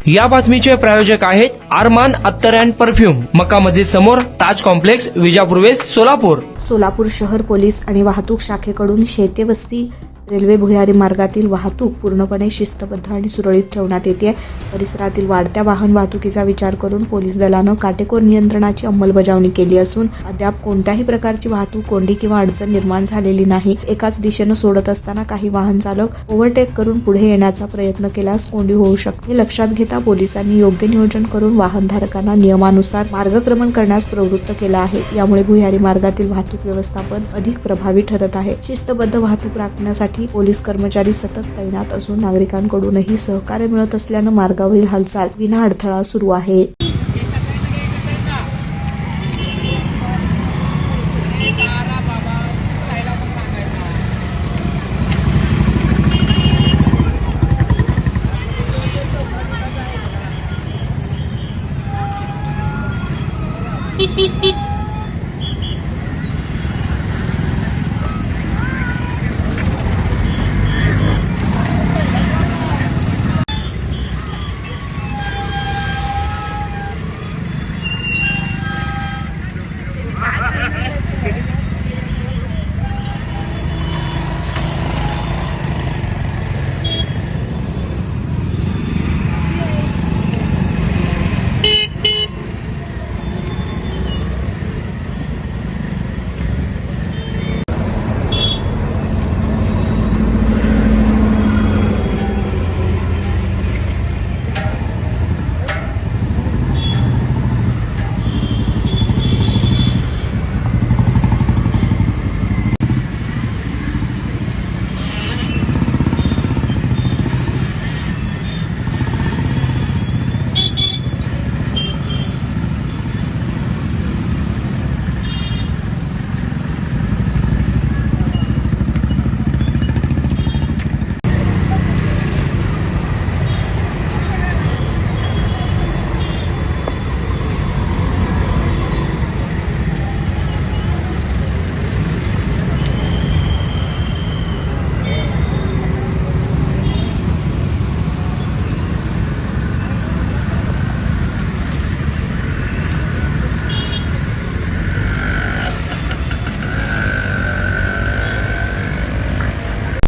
या बातमीचे प्रायोजक आहेत अरमान अत्तर अँड परफ्यूम, मक्का मस्जिद समोर, ताज कॉम्प्लेक्स, विजापूर वेस्ट, सोलापूर. सोलापूर शहर पोलीस आणि वाहतूक शाखेकडून शेते वस्ती रेल्वे भुयारी मार्गातील वाहतूक पूर्णपणे शिस्तबद्ध आणि सुरळीत ठेवण्यात येते. परिसरातील वाढत्या वाहन वाहतुकीचा विचार करून पोलीस दलानं काटेकोर नियंत्रणाची अंमलबजावणी केली असून अद्याप कोणत्याही प्रकारची वाहतूक कोंडी किंवा अडचण निर्माण झालेली नाही. एकाच दिशेनं सोडत असताना काही वाहन चालक ओव्हरटेक करून पुढे येण्याचा प्रयत्न केल्यास कोंडी होऊ शकते. हे लक्षात घेता पोलिसांनी योग्य नियोजन करून वाहनधारकांना नियमानुसार मार्गक्रमण करण्यास प्रवृत्त केलं आहे. यामुळे भुयारी मार्गातील वाहतूक व्यवस्थापन अधिक प्रभावी ठरत आहे. शिस्तबद्ध वाहतूक राखण्यासाठी पोलीस कर्मचारी सतत तैनात असून नागरिकांकडूनही सहकार्य मिळत असल्यानं मार्गावरील हालचाल विना अडथळा सुरू आहे.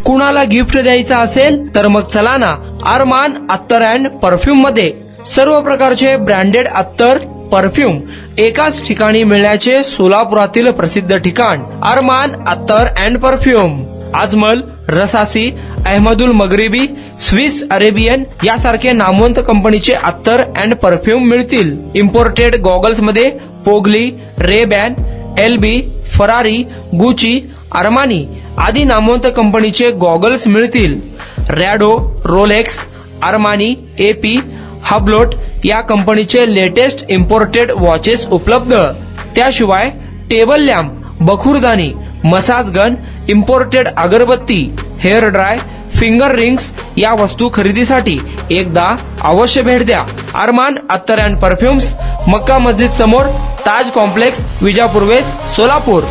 कुणाला गिफ्ट द्यायचं असेल तर मग चला ना अरमान अत्तर अँड परफ्यूम मध्ये. सर्व प्रकारचे ब्रँडेड अत्तर परफ्यूम एकाच ठिकाणी मिळण्याचे सोलापुरातील प्रसिद्ध ठिकाण अरमान अत्तर and perfume. Ajmal, Rasasi, Ahmed Al Maghribi, Swiss Arabian यासारखे नामवंत कंपनीचे अत्तर अँड परफ्यूम मिळतील. इम्पोर्टेड गॉगल्स मध्ये पोगली, Ray Ban, LB, Ferrari, Gucci, Armani आदी नामवंत कंपनीचे गॉगल्स मिळतील. Rado, Rolex, Armani, AP, Hublot या कंपनीचे लेटेस्ट इम्पोर्टेड वॉचेस उपलब्ध. त्याशिवाय टेबल लॅम्प, बखुरदानी, मसाज गन, इम्पोर्टेड अगरबत्ती, हेअर ड्राय, फिंगर रिंग्स या वस्तू खरेदीसाठी एकदा अवश्य भेट द्या. अरमान अत्तर अँड परफ्यूम्स, मक्का मस्जिद समोर, ताज कॉम्प्लेक्स, विजापूर वेस्ट, सोलापूर.